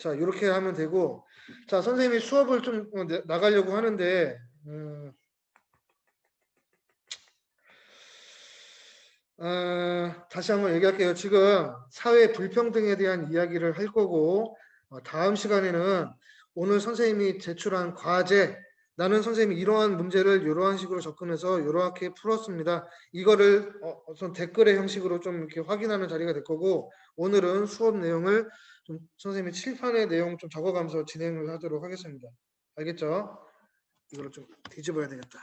자, 이렇게 하면 되고, 자, 선생님이 수업을 좀 나가려고 하는데, 다시 한번 얘기할게요. 지금 사회 불평등에 대한 이야기를 할 거고, 다음 시간에는 오늘 선생님이 제출한 과제, 나는 선생님이 이러한 문제를 이러한 식으로 접근해서 이렇게 풀었습니다. 이거를 우선 댓글의 형식으로 좀 이렇게 확인하는 자리가 될 거고, 오늘은 수업 내용을 좀 선생님이 칠판의 내용 좀 적어가면서 진행을 하도록 하겠습니다. 알겠죠? 이거를 좀 뒤집어야 되겠다.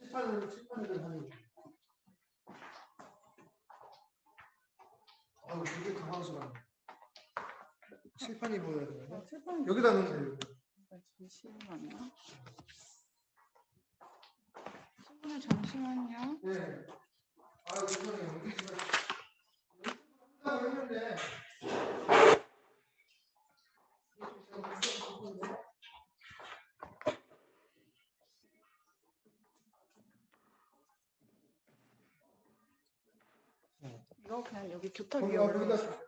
칠판을 하는 거. 아유, 되게 당황스러워. 칠판이 보여야 되는데. 여기다 넣으면 돼요. 잠시만요. 친구는 잠시만요. 네. 아, 죄송해요. 한다고 했는데. 이거 그냥 여기 교탁 위에 거기다 올려놓으세요.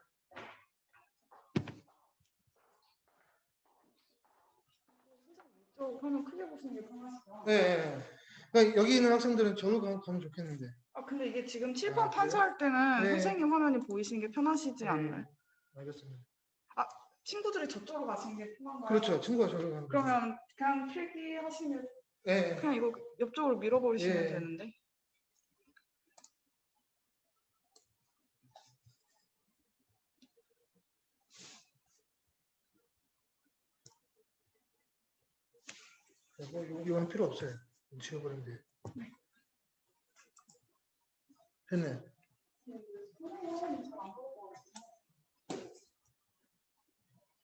이쪽 화면 크게 보시는 게 편하시죠? 네. 그러니까 여기 있는 학생들은 저로 가면 좋겠는데. 아 근데 이게 지금 칠판 아, 판사할 때는 네. 선생님 화면이 보이시는 게 편하시지 네. 않나요? 알겠습니다. 아 친구들이 저쪽으로 가시는 게 편한가요? 그렇죠. 친구가 저로 가는 거죠. 그러면 그냥 필기하시면 네. 그냥 이거 옆쪽으로 밀어버리시면 네. 되는데. 이건 필요 없어요. 지워버리면 돼요. 됐네.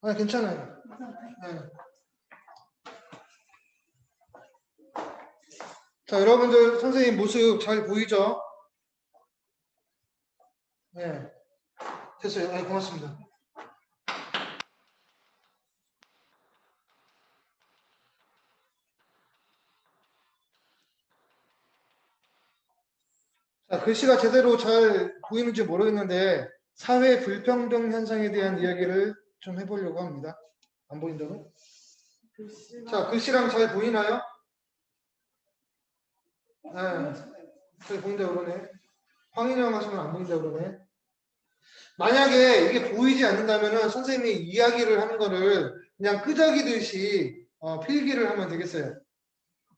아, 괜찮아요. 네. 자, 여러분들 선생님 모습 잘 보이죠? 네. 됐어요. 네, 고맙습니다. 자, 글씨가 제대로 잘 보이는지 모르겠는데 사회 불평등 현상에 대한 이야기를 좀 해보려고 합니다. 안 보인다고? 자, 글씨랑 잘 보이나요? 네. 잘 보인다고 그러네. 황인영 하시면 안 보인다고 그러네. 만약에 이게 보이지 않는다면은 선생님이 이야기를 하는 거를 그냥 끄적이듯이 필기를 하면 되겠어요.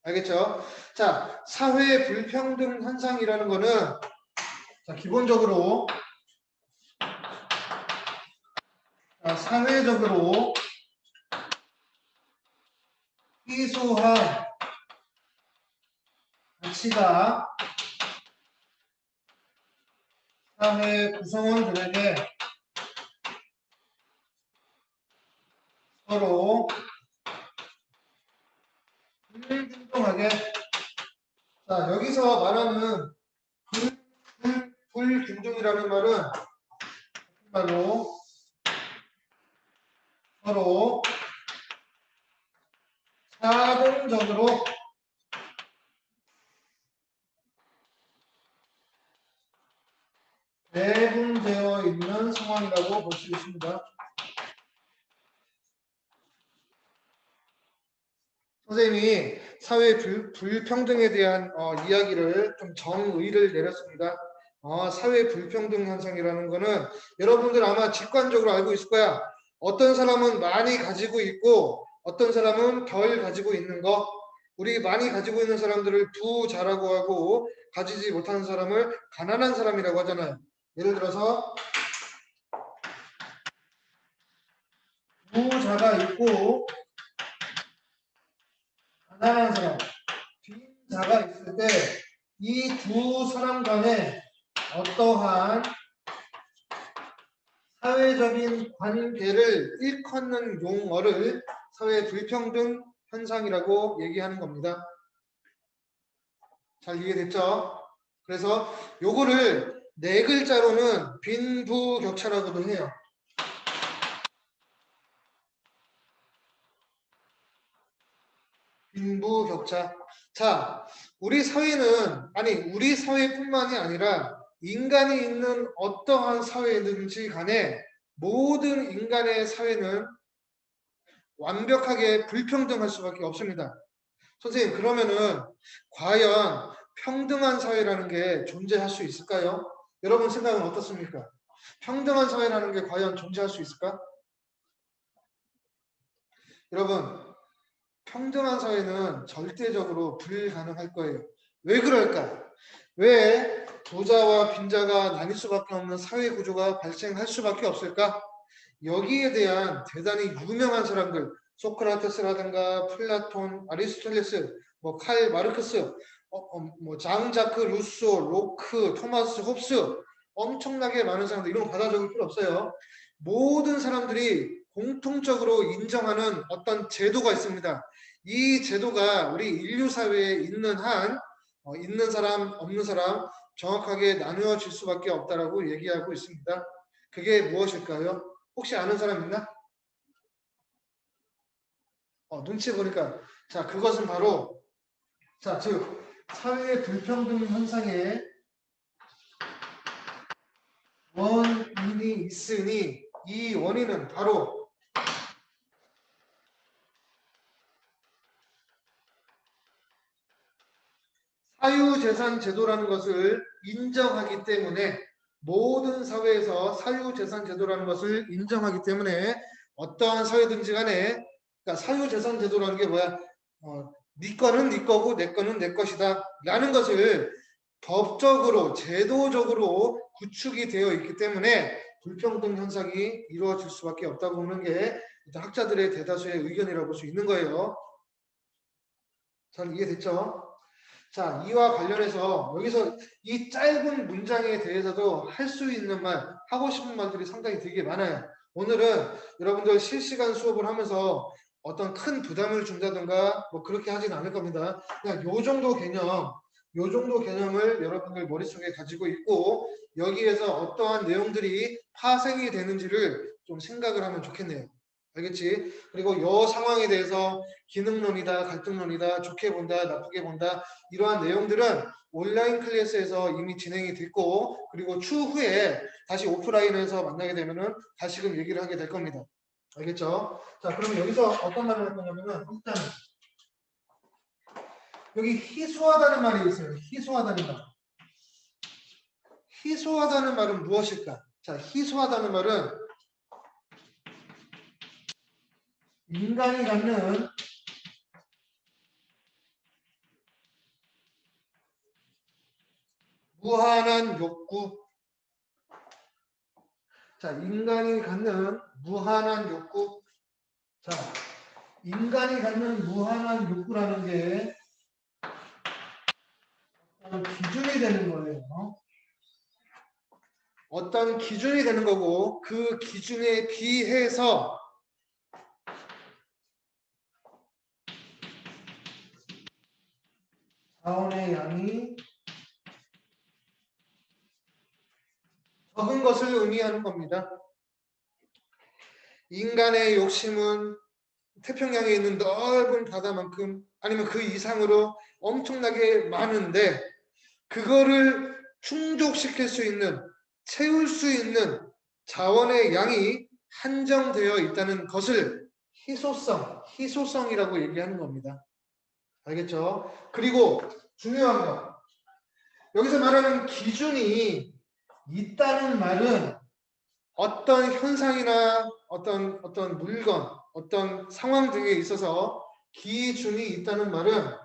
알겠죠? 자, 사회 불평등 현상이라는 거는 자, 기본적으로 사회적으로 희소한 가치가 사회 구성원들에게 서로 불균등하게 자, 여기서 말하는 불균등이라는 말은 말로 서로 사동적으로 배분되어 있는 상황이라고 볼 수 있습니다. 선생님이 사회 불평등에 대한 이야기를 좀 정의를 내렸습니다. 사회 불평등 현상이라는 거는 여러분들 아마 직관적으로 알고 있을 거야. 어떤 사람은 많이 가지고 있고 어떤 사람은 덜 가지고 있는 거. 우리 많이 가지고 있는 사람들을 부자라고 하고 가지지 못하는 사람을 가난한 사람이라고 하잖아요. 예를 들어서 부자가 있고 가난한 사람, 빈자가 있을 때 이 두 사람 간에 어떠한 사회적인 관계를 일컫는 용어를 사회 불평등 현상이라고 얘기하는 겁니다. 잘 이해됐죠? 그래서 요거를 네 글자로는 빈부격차라고도 해요. 빈부격차. 자, 우리 사회는 우리 사회뿐만이 아니라 인간이 있는 어떠한 사회든지 간에 모든 인간의 사회는 완벽하게 불평등할 수밖에 없습니다. 선생님, 그러면은 과연 평등한 사회라는 게 존재할 수 있을까요? 여러분 생각은 어떻습니까? 평등한 사회라는 게 과연 존재할 수 있을까? 여러분, 평등한 사회는 절대적으로 불가능할 거예요. 왜 그럴까? 왜 부자와 빈자가 나뉠 수밖에 없는 사회 구조가 발생할 수밖에 없을까? 여기에 대한 대단히 유명한 사람들, 소크라테스라든가 플라톤, 아리스토텔레스, 칼 마르크스, 장 자크 루소, 로크, 토마스 홉스, 엄청나게 많은 사람들, 이런 거 받아 적을 필요 없어요. 모든 사람들이 공통적으로 인정하는 어떤 제도가 있습니다. 이 제도가 우리 인류 사회에 있는 한 있는 사람, 없는 사람 정확하게 나누어질 수밖에 없다라고 얘기하고 있습니다. 그게 무엇일까요? 혹시 아는 사람 있나? 눈치 보니까 자, 그것은 바로 즉 사회의 불평등 현상의 원인이 있으니 이 원인은 바로 사유재산 제도라는 것을 인정하기 때문에, 모든 사회에서 사유재산 제도라는 것을 인정하기 때문에 어떠한 사회든지 간에, 그러니까 사유재산 제도라는 게 뭐야? 네 거는 네 거고 내 거는 내 것이다 라는 것을 법적으로 제도적으로 구축이 되어 있기 때문에 불평등 현상이 이루어질 수밖에 없다고 보는 게 일단 학자들의 대다수의 의견이라고 볼 수 있는 거예요. 잘 이해됐죠? 자, 이와 관련해서 여기서 이 짧은 문장에 대해서도 할 수 있는 말, 하고 싶은 말들이 상당히 되게 많아요. 오늘은 여러분들 실시간 수업을 하면서 어떤 큰 부담을 준다든가 그렇게 하진 않을 겁니다. 그냥 요 정도 개념을 여러분들 머릿속에 가지고 있고 여기에서 어떠한 내용들이 파생이 되는지를 좀 생각을 하면 좋겠네요. 알겠지? 그리고 이 상황에 대해서 기능론이다, 갈등론이다, 좋게 본다, 나쁘게 본다, 이러한 내용들은 온라인 클래스에서 이미 진행이 됐고, 그리고 추후에 다시 오프라인에서 만나게 되면은 다시금 얘기를 하게 될 겁니다. 알겠죠? 자, 그러면 여기서 어떤 말을 할 거냐면은 일단 여기 희소하다는 말이 있어요. 희소하다는 말. 희소하다는 말은 무엇일까? 자, 희소하다는 말은 인간이 갖는 무한한 욕구. 자, 인간이 갖는 무한한 욕구. 자, 인간이 갖는 무한한 욕구라는 게 어떤 기준이 되는 거예요. 어떤 기준이 되는 거고 그 기준에 비해서 자원의 양이 적은 것을 의미하는 겁니다. 인간의 욕심은 태평양에 있는 넓은 바다만큼 아니면 그 이상으로 엄청나게 많은데 그거를 충족시킬 수 있는, 채울 수 있는 자원의 양이 한정되어 있다는 것을 희소성이라고 얘기하는 겁니다. 알겠죠? 그리고 중요한 거, 여기서 말하는 기준이 있다는 말은 어떤 현상이나 어떤 물건, 어떤 상황 등에 있어서 기준이 있다는 말은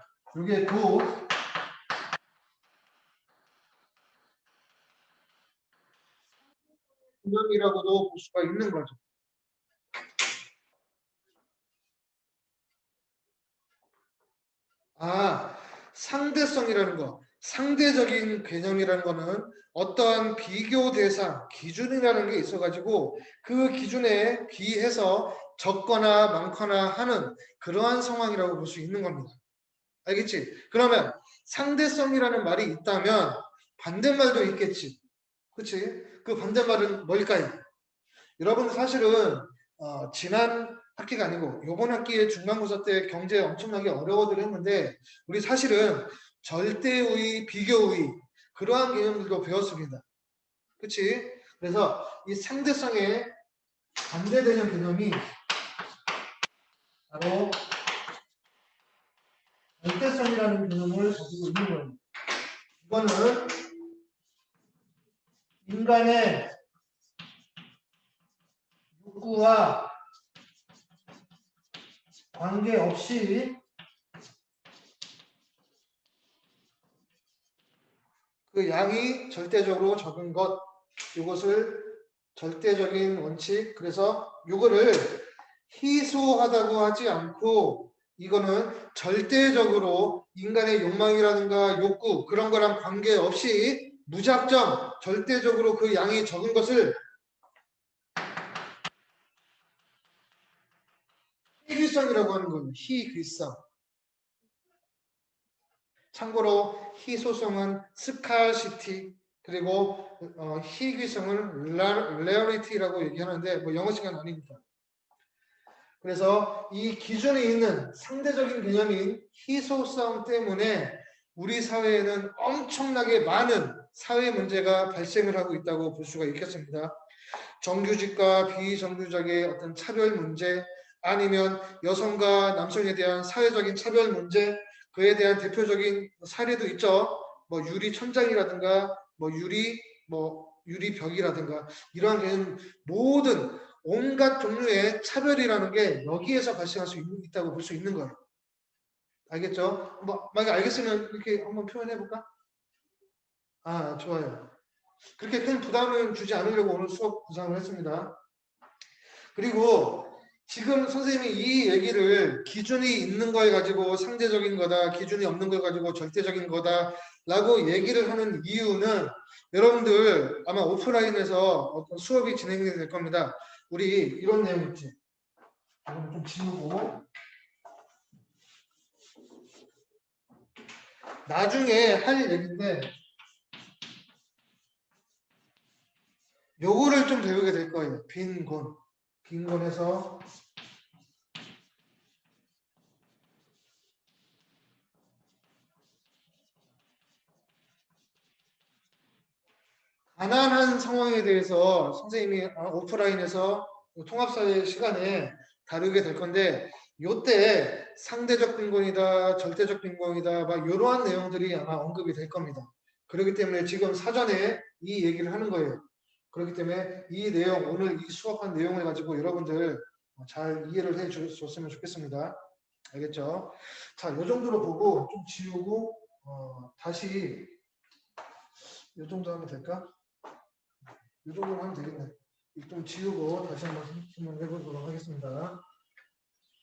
이게 곧 개념이라고도 볼 수가 있는 거죠. 상대성이라는 거, 상대적인 개념이라는 거는 어떠한 비교 대상, 기준이라는 게 있어가지고 그 기준에 비해서 적거나 많거나 하는 그러한 상황이라고 볼 수 있는 겁니다. 알겠지? 그러면 상대성이라는 말이 있다면 반대말도 있겠지. 그치? 그 반대말은 뭘까요? 여러분 사실은 지난 학기가 아니고 이번 학기에 중간고사 때 경제 엄청나게 어려워들 했는데 우리 사실은 절대우위, 비교우위 그러한 개념들도 배웠습니다. 그치? 그래서 이 상대성의 반대되는 개념이 바로 절대성이라는 개념을 가지고 있는 거예요. 이거는 인간의 욕구와 관계없이 그 양이 절대적으로 적은 것, 이것을 절대적인 원칙, 그래서 이거를 희소하다고 하지 않고 이거는 절대적으로 인간의 욕망이라든가 욕구 그런 거랑 관계없이 무작정 절대적으로 그 양이 적은 것을 희귀성이라고 하는 거예요. 희귀성. 참고로 희소성은 스카시티 그리고 희귀성은 레어리티라고 얘기하는데 뭐 영어 시간 아닙니다. 그래서 이 기준이 있는 상대적인 개념인 희소성 때문에 우리 사회에는 엄청나게 많은 사회 문제가 발생을 하고 있다고 볼 수가 있겠습니다. 정규직과 비정규직의 어떤 차별 문제 아니면 여성과 남성에 대한 사회적인 차별 문제 그에 대한 대표적인 사례도 있죠. 뭐 유리 천장이라든가 뭐 유리 벽이라든가 이러한 개념 모든 온갖 종류의 차별이라는 게 여기에서 발생할 수 있다고 볼 수 있는 거예요. 알겠죠? 뭐 만약 알겠으면 이렇게 한번 표현해 볼까? 아, 좋아요. 그렇게 큰 부담을 주지 않으려고 오늘 수업 구상을 했습니다. 그리고 지금 선생님이 이 얘기를 기준이 있는 걸 가지고 상대적인 거다, 기준이 없는 걸 가지고 절대적인 거다 라고 얘기를 하는 이유는 여러분들 아마 오프라인에서 어떤 수업이 진행이 될 겁니다. 우리 이런 내용 있지. 이건 좀 지우고 나중에 할 얘기인데 요거를 좀 배우게 될 거예요. 빈곤. 빈곤에서 가난한 상황에 대해서 선생님이 오프라인에서 통합사회 시간에 다루게 될 건데 요때 상대적 빈곤이다 절대적 빈곤이다 막 이러한 내용들이 아마 언급이 될 겁니다. 그렇기 때문에 지금 사전에 이 얘기를 하는 거예요. 그렇기 때문에 이 내용 오늘 이 수업한 내용을 가지고 여러분들 잘 이해를 해 줬으면 좋겠습니다. 알겠죠? 자, 요 정도로 보고 좀 지우고 다시 요 정도 하면 될까? 이 정도만 하면 되겠네. 좀 지우고 다시 한번 설명해 보도록 하겠습니다.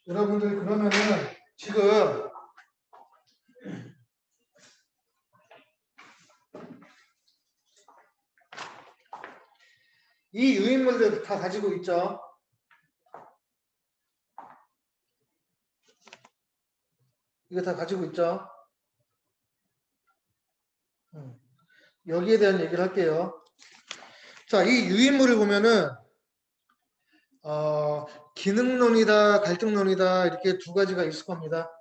여러분들 그러면은 지금 이 유인물들 다 가지고 있죠. 이거 다 가지고 있죠. 여기에 대한 얘기를 할게요. 자, 이 유인물을 보면은 기능론이다, 갈등론이다 이렇게 두 가지가 있을 겁니다.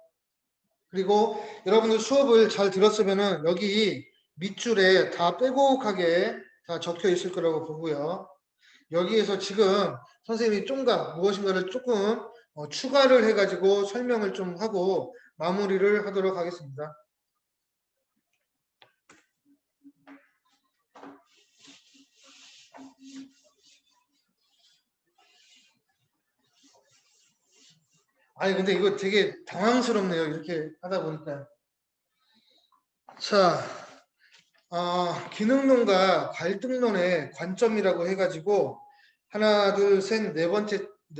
그리고 여러분들 수업을 잘 들었으면은 여기 밑줄에 다 빼곡하게 다 적혀 있을 거라고 보고요. 여기에서 지금 선생님이 좀가 무엇인가를 조금 추가를 해가지고 설명을 좀 하고 마무리를 하도록 하겠습니다. 아니 근데 이거 되게 당황스럽네요. 이렇게 하다 보니까. 자, 기능론과 갈등론의 관점이라고 해가지고 하나, 둘, 셋, 네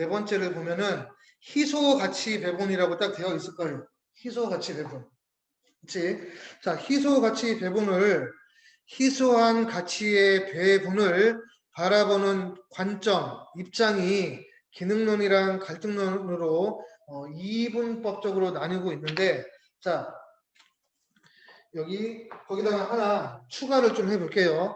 번째를 보면은 희소 가치 배분이라고 딱 되어 있을 거예요. 희소 가치 배분. 그치? 자, 희소 가치 배분을 희소한 가치의 배분을 바라보는 관점, 입장이 기능론이랑 갈등론으로 이분법적으로 나뉘고 있는데, 자, 여기 거기다가 하나 추가를 좀 해볼게요.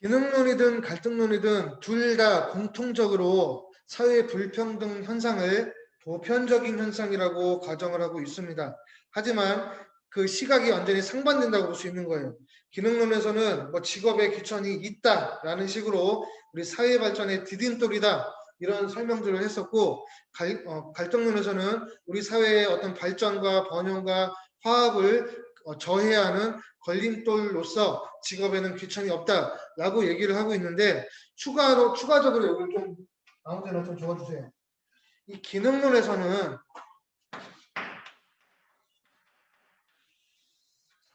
기능론이든 갈등론이든 둘 다 공통적으로 사회 불평등 현상을 보편적인 현상이라고 가정을 하고 있습니다. 하지만 그 시각이 완전히 상반된다고 볼 수 있는 거예요. 기능론에서는 뭐 직업에 귀천이 있다라는 식으로 우리 사회 발전의 디딤돌이다 이런 설명들을 했었고, 갈등론에서는 우리 사회의 어떤 발전과 번영과 화합을 저해야 하는 걸림돌로서 직업에는 귀천이 없다라고 얘기를 하고 있는데, 추가적으로 여기 좀 아무 데나 좀 적어주세요. 이 기능론에서는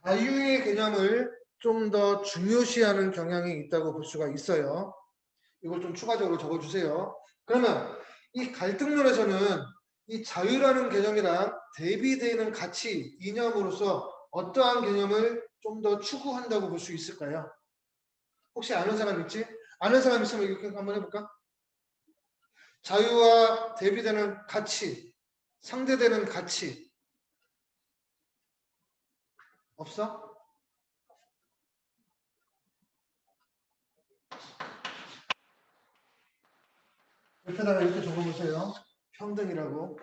자유의 개념을 좀 더 중요시하는 경향이 있다고 볼 수가 있어요. 이걸 좀 추가적으로 적어주세요. 그러면 이 갈등론에서는 이 자유라는 개념이랑 대비되는 가치, 이념으로서 어떠한 개념을 좀 더 추구한다고 볼 수 있을까요? 혹시 아는 사람 있지? 아는 사람 있으면 이렇게 한번 해볼까? 자유와 대비되는 가치, 상대되는 가치 없어? 옆에다가 이렇게 적어보세요. 평등이라고.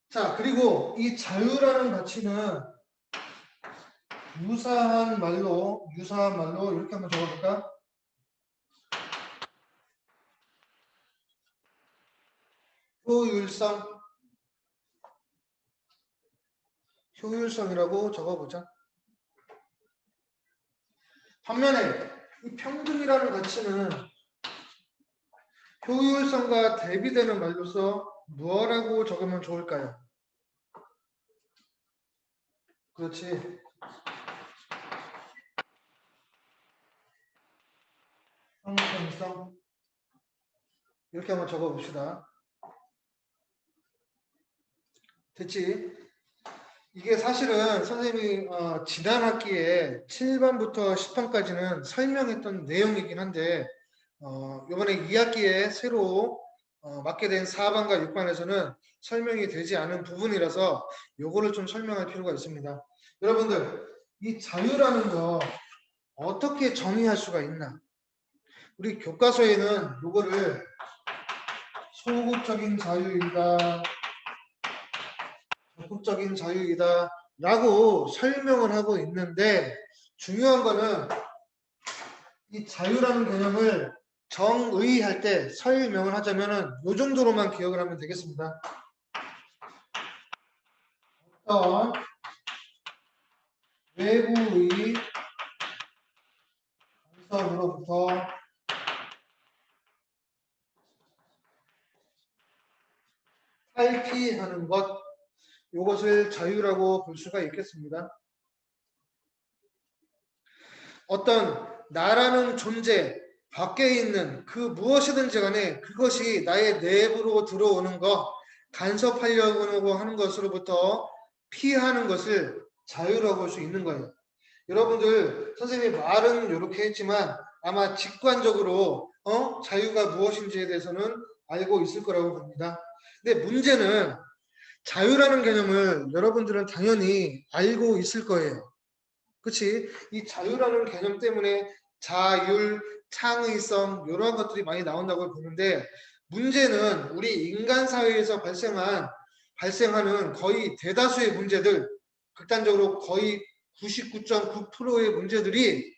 자, 그리고 이 자유라는 가치는 유사한 말로 이렇게 한번 적어볼까? 효율성, 효율성이라고 적어보자. 반면에 이 평등이라는 가치는 효율성과 대비되는 말로서 뭐라고 적으면 좋을까요? 그렇지. 형평성. 이렇게 한번 적어봅시다. 됐지? 이게 사실은 선생님이 지난 학기에 7번부터 10번까지는 설명했던 내용이긴 한데, 이번에 2학기에 새로 맡게 된 4반과 6반에서는 설명이 되지 않은 부분이라서 요거를 좀 설명할 필요가 있습니다. 여러분들, 이 자유라는 거 어떻게 정의할 수가 있나? 우리 교과서에는 요거를 소극적인 자유이다, 적극적인 자유이다 라고 설명을 하고 있는데, 중요한 거는 이 자유라는 개념을 정의할 때 설명을 하자면은 요 정도로만 기억을 하면 되겠습니다. 어떤 외부의 간섭으로부터 탈피하는 것, 이것을 자유라고 볼 수가 있겠습니다. 어떤 나라는 존재 밖에 있는 그 무엇이든지 간에 그것이 나의 내부로 들어오는 것, 간섭하려고 하는 것으로부터 피하는 것을 자유라고 볼 수 있는 거예요. 여러분들 선생님이 말은 이렇게 했지만 아마 직관적으로 자유가 무엇인지에 대해서는 알고 있을 거라고 봅니다. 근데 문제는 자유라는 개념을 여러분들은 당연히 알고 있을 거예요. 그렇지? 이 자유라는 개념 때문에 자율, 창의성 이런 것들이 많이 나온다고 보는데, 문제는 우리 인간 사회에서 발생하는 거의 대다수의 문제들, 극단적으로 거의 99.9%의 문제들이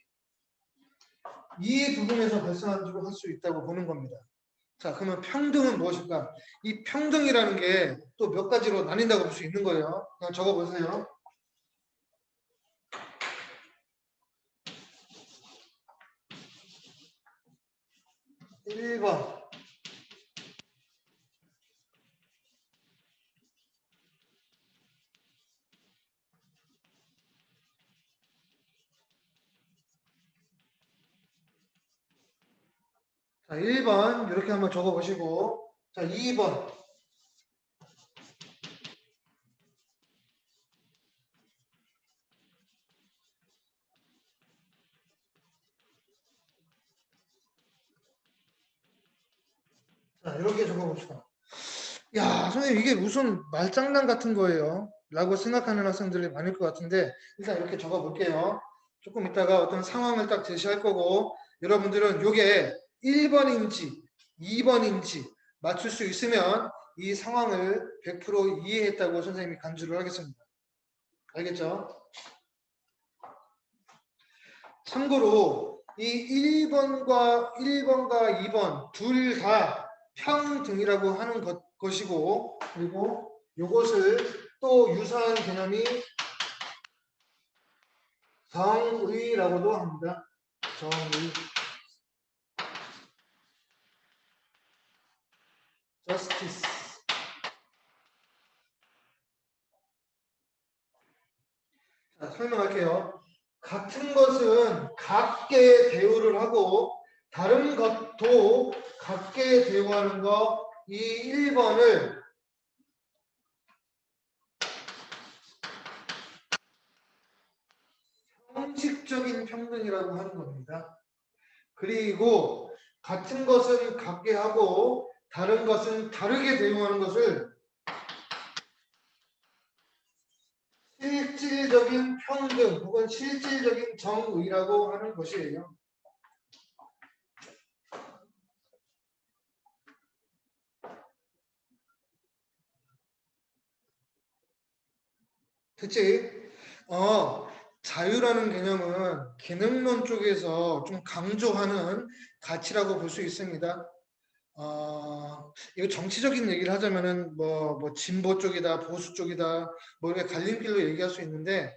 이 부분에서 발생한다고 할 수 있다고 보는 겁니다. 자, 그러면 평등은 무엇일까? 이 평등이라는 게 또 몇 가지로 나뉜다고 볼 수 있는 거예요. 그냥 적어보세요. 1번. 자, 1번 이렇게 한번 적어보시고, 자, 2번. 자, 이렇게 적어봅시다. 야, 선생님 이게 무슨 말장난 같은 거예요. 라고 생각하는 학생들이 많을 것 같은데 일단 이렇게 적어 볼게요. 조금 이따가 어떤 상황을 딱 제시할 거고 여러분들은 요게 1번인지 2번인지 맞출 수 있으면 이 상황을 100% 이해했다고 선생님이 간주를 하겠습니다. 알겠죠? 참고로 이 1번과 2번 둘 다 평등이라고 하는 것이고 그리고 요것을 또 유사한 개념이 정의라고도 합니다. 정의. justice. 자, 설명할게요. 같은 것은 같게 대우를 하고 다른 것도 같게 대우하는 거 이 1번을 형식적인 평등이라고 하는 겁니다. 그리고 같은 것은 같게 하고 다른 것은 다르게 대우하는 것을 실질적인 평등 혹은 실질적인 정의라고 하는 것이에요. 그치? 자유라는 개념은 기능론 쪽에서 좀 강조하는 가치라고 볼 수 있습니다. 이거 정치적인 얘기를 하자면은 뭐 진보 쪽이다, 보수 쪽이다, 뭐 이렇게 갈림길로 얘기할 수 있는데,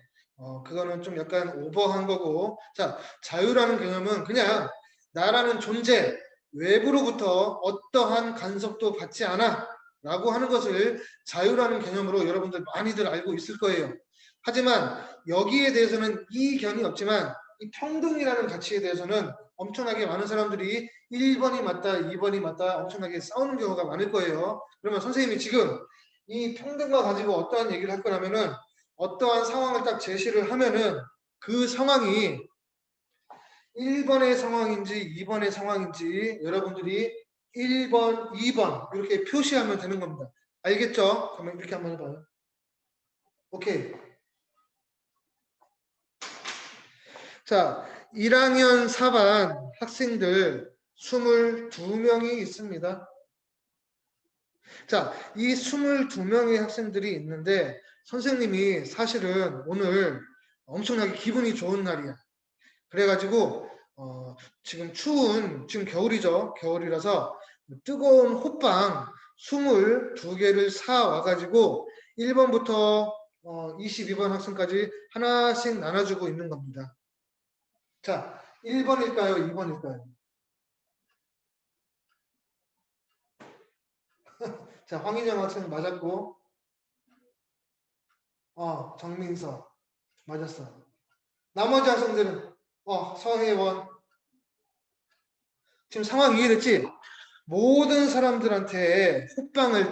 그거는 좀 약간 오버한 거고, 자, 자유라는 개념은 그냥 나라는 존재, 외부로부터 어떠한 간섭도 받지 않아 라고 하는 것을 자유라는 개념으로 여러분들 많이들 알고 있을 거예요. 하지만 여기에 대해서는 이견이 없지만 이 평등이라는 가치에 대해서는 엄청나게 많은 사람들이 1번이 맞다, 2번이 맞다 엄청나게 싸우는 경우가 많을 거예요. 그러면 선생님이 지금 이 평등과 가지고 어떠한 얘기를 할 거냐면은 어떠한 상황을 딱 제시를 하면은 그 상황이 1번의 상황인지 2번의 상황인지 여러분들이 1번, 2번 이렇게 표시하면 되는 겁니다. 알겠죠? 그러면 이렇게 한번 해봐요. 오케이. 자, 1학년 4반 학생들 22명이 있습니다. 자, 이 22명의 학생들이 있는데 선생님이 사실은 오늘 엄청나게 기분이 좋은 날이야. 그래가지고 지금 지금 겨울이죠. 겨울이라서 뜨거운 호빵 22개를 사 와가지고 1번부터 22번 학생까지 하나씩 나눠주고 있는 겁니다. 자, 1번일까요? 2번일까요? 자, 황인영 학생 맞았고, 정민서 맞았어. 나머지 학생들은, 서혜원. 지금 상황 이해됐지? 모든 사람들한테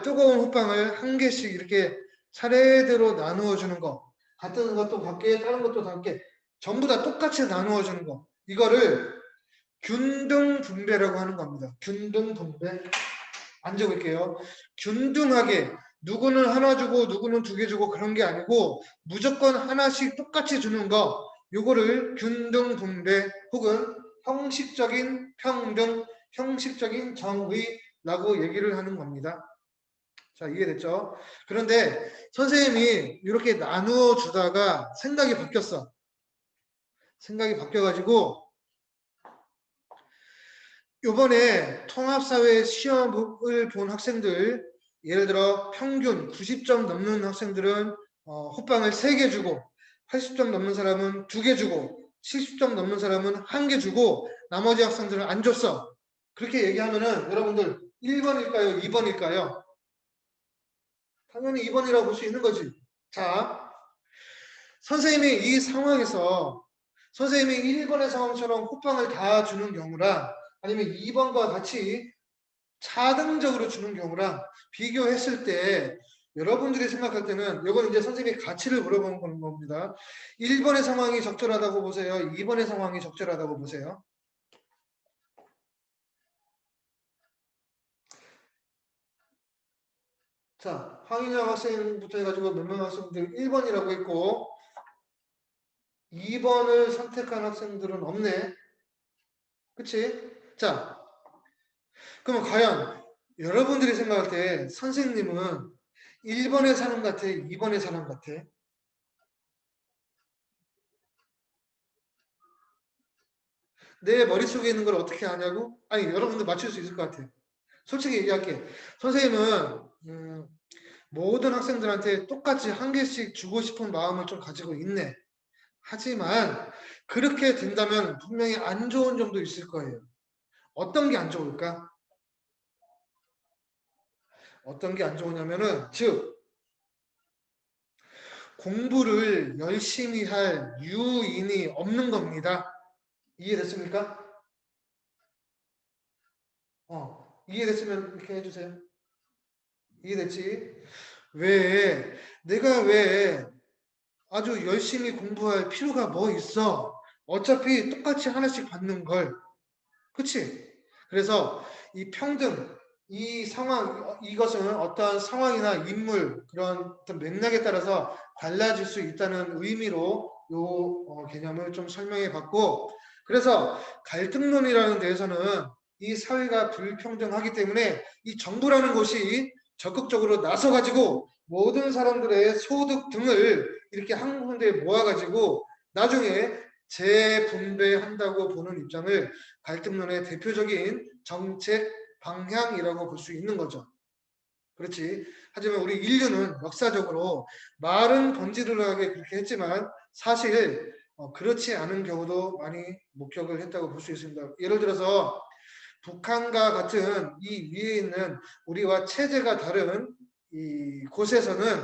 뜨거운 호빵을 한 개씩 이렇게 차례대로 나누어 주는 거. 같은 것도 같게, 다른 것도 같게, 전부 다 똑같이 나누어 주는 거. 이거를 균등 분배라고 하는 겁니다. 균등 분배. 안 적을게요. 균등하게 누구는 하나 주고 누구는 2개 주고 그런 게 아니고 무조건 하나씩 똑같이 주는 거 요거를 균등 분배 혹은 형식적인 평등, 형식적인 정의라고 얘기를 하는 겁니다. 자, 이해됐죠? 그런데 선생님이 이렇게 나누어 주다가 생각이 바뀌었어. 생각이 바뀌어가지고 요번에 통합사회 시험을 본 학생들 예를 들어 평균 90점 넘는 학생들은 호빵을 3개 주고 80점 넘는 사람은 2개 주고 70점 넘는 사람은 1개 주고 나머지 학생들은 안 줬어. 그렇게 얘기하면은 여러분들 1번일까요? 2번일까요? 당연히 2번이라고 볼 수 있는 거지. 자, 선생님이 이 상황에서 선생님이 1번의 상황처럼 호빵을 다 주는 경우랑 아니면 2번과 같이 차등적으로 주는 경우랑 비교했을 때 여러분들이 생각할 때는 이건 이제 선생님이 가치를 물어보는 겁니다. 1번의 상황이 적절하다고 보세요? 2번의 상황이 적절하다고 보세요? 자, 황인영 학생부터 해가지고 몇 명 학생들 1번이라고 했고 2번을 선택한 학생들은 없네. 그치? 자, 그러면 과연 여러분들이 생각할 때 선생님은 1번의 사람 같아? 2번의 사람 같아? 내 머릿속에 있는 걸 어떻게 아냐고? 아니, 여러분들 맞출 수 있을 것 같아요. 솔직히 얘기할게. 선생님은 모든 학생들한테 똑같이 한 개씩 주고 싶은 마음을 좀 가지고 있네. 하지만 그렇게 된다면 분명히 안 좋은 점도 있을 거예요. 어떤 게 안 좋을까? 어떤 게 안 좋으냐면은 즉 공부를 열심히 할 유인이 없는 겁니다. 이해됐습니까? 이해됐으면 이렇게 해주세요. 이해됐지? 내가 왜 아주 열심히 공부할 필요가 뭐 있어? 어차피 똑같이 하나씩 받는 걸. 그치? 그래서 이 평등, 이 상황, 이것은 어떠한 상황이나 인물, 그런 어떤 맥락에 따라서 달라질 수 있다는 의미로 요 개념을 좀 설명해 봤고, 그래서 갈등론이라는 데에서는 이 사회가 불평등하기 때문에 이 정부라는 곳이 적극적으로 나서가지고 모든 사람들의 소득 등을 이렇게 한 군데 모아가지고 나중에 재분배한다고 보는 입장을 갈등론의 대표적인 정책 방향이라고 볼 수 있는 거죠. 그렇지. 하지만 우리 인류는 역사적으로 말은 번지르르하게 그렇게 했지만 사실 그렇지 않은 경우도 많이 목격을 했다고 볼 수 있습니다. 예를 들어서 북한과 같은 이 위에 있는 우리와 체제가 다른 이 곳에서는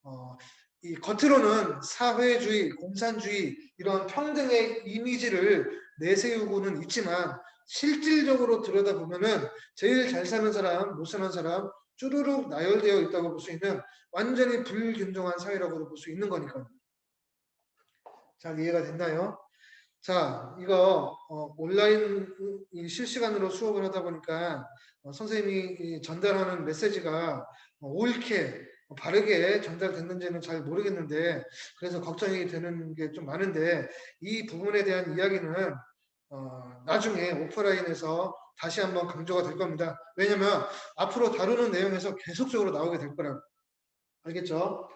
어, 이 겉으로는 사회주의, 공산주의 이런 평등의 이미지를 내세우고는 있지만 실질적으로 들여다보면은 제일 잘 사는 사람, 못 사는 사람 쭈루룩 나열되어 있다고 볼 수 있는 완전히 불균등한 사회라고 볼 수 있는 거니까요. 잘 이해가 됐나요? 자, 이거 온라인 실시간으로 수업을 하다 보니까 선생님이 전달하는 메시지가 옳게 바르게 전달됐는지는 잘 모르겠는데 그래서 걱정이 되는 게 좀 많은데 이 부분에 대한 이야기는 나중에 오프라인에서 다시 한번 강조가 될 겁니다. 왜냐면 앞으로 다루는 내용에서 계속적으로 나오게 될 거라고. 알겠죠?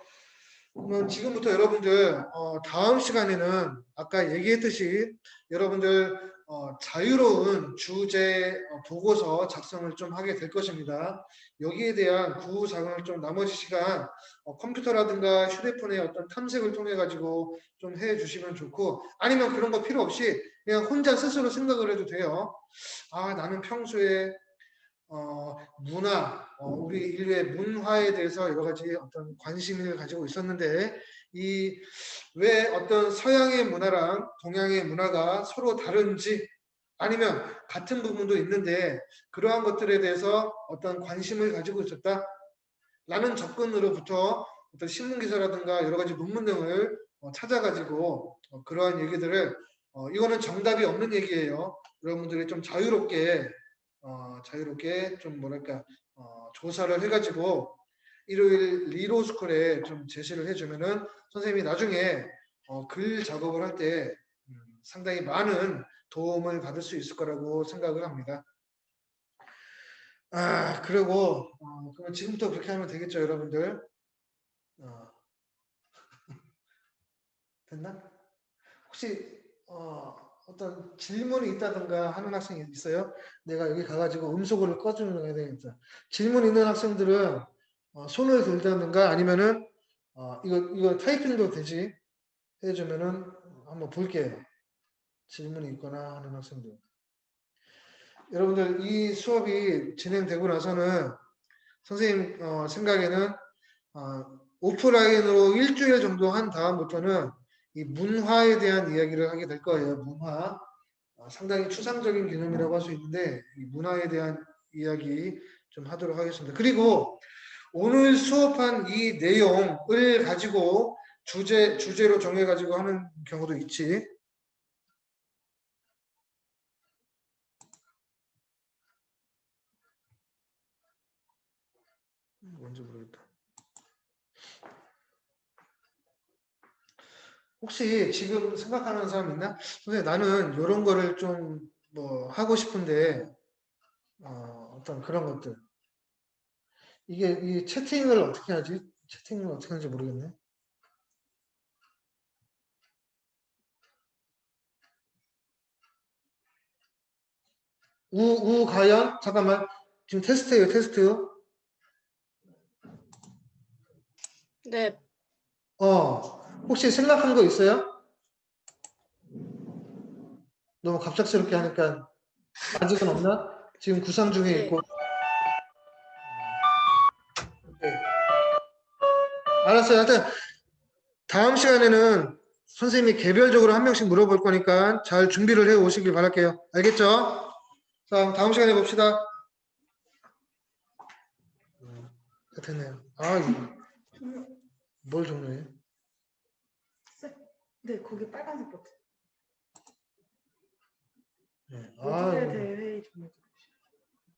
그러면 지금부터 여러분들 다음 시간에는 아까 얘기했듯이 여러분들 자유로운 주제 보고서 작성을 좀 하게 될 것입니다. 여기에 대한 구상을 좀 나머지 시간 컴퓨터라든가 휴대폰의 어떤 탐색을 통해 가지고 좀 해주시면 좋고 아니면 그런 거 필요 없이 그냥 혼자 스스로 생각을 해도 돼요. 아 나는 평소에 문화, 우리 인류의 문화에 대해서 여러 가지 어떤 관심을 가지고 있었는데, 이 왜 어떤 서양의 문화랑 동양의 문화가 서로 다른지, 아니면 같은 부분도 있는데, 그러한 것들에 대해서 어떤 관심을 가지고 있었다? 라는 접근으로부터 어떤 신문기사라든가 여러 가지 논문 등을 찾아가지고 그러한 얘기들을, 이거는 정답이 없는 얘기예요. 여러분들이 좀 자유롭게 좀 뭐랄까 조사를 해가지고 일요일 리로스쿨에 좀 제시를 해주면은 선생님이 나중에 글 작업을 할 때 상당히 많은 도움을 받을 수 있을 거라고 생각을 합니다. 그리고 그러면 지금부터 그렇게 하면 되겠죠, 여러분들. 어, 됐나? 혹시 어떤 질문이 있다든가 하는 학생이 있어요? 내가 여기 가가지고 음소거를 꺼주는 거야 되겠다. 질문 있는 학생들은 손을 들다든가 아니면은 이거 타이핑도 되지 해주면은 한번 볼게요. 질문이 있거나 하는 학생들. 여러분들 이 수업이 진행되고 나서는 선생님 생각에는 오프라인으로 일주일 정도 한 다음부터는 이 문화에 대한 이야기를 하게 될 거예요. 문화. 상당히 추상적인 개념이라고 할 수 있는데 이 문화에 대한 이야기 좀 하도록 하겠습니다. 그리고 오늘 수업한 이 내용을 가지고 주제로 정해가지고 하는 경우도 있지. 뭔지 모르겠다. 혹시 지금 생각하는 사람 있나? 선생님 나는 이런 거를 좀 뭐 하고 싶은데 어떤 그런 것들. 이게 이 채팅을 어떻게 하지? 채팅을 어떻게 하는지 모르겠네. 우가연? 잠깐만. 지금 테스트예요, 테스트요. 네, 혹시 생각한 거 있어요? 너무 갑작스럽게 하니까 아직은 없나? 지금 구상 중에 네. 있고. 네. 알았어요. 하여튼 다음 시간에는 선생님이 개별적으로 한 명씩 물어볼 거니까 잘 준비를 해 오시길 바랄게요. 알겠죠? 자, 다음 시간에 봅시다. 됐네요. 뭘 종료해? 네, 거기 빨간색 버튼. 네. 모두에 대해 회의 종료.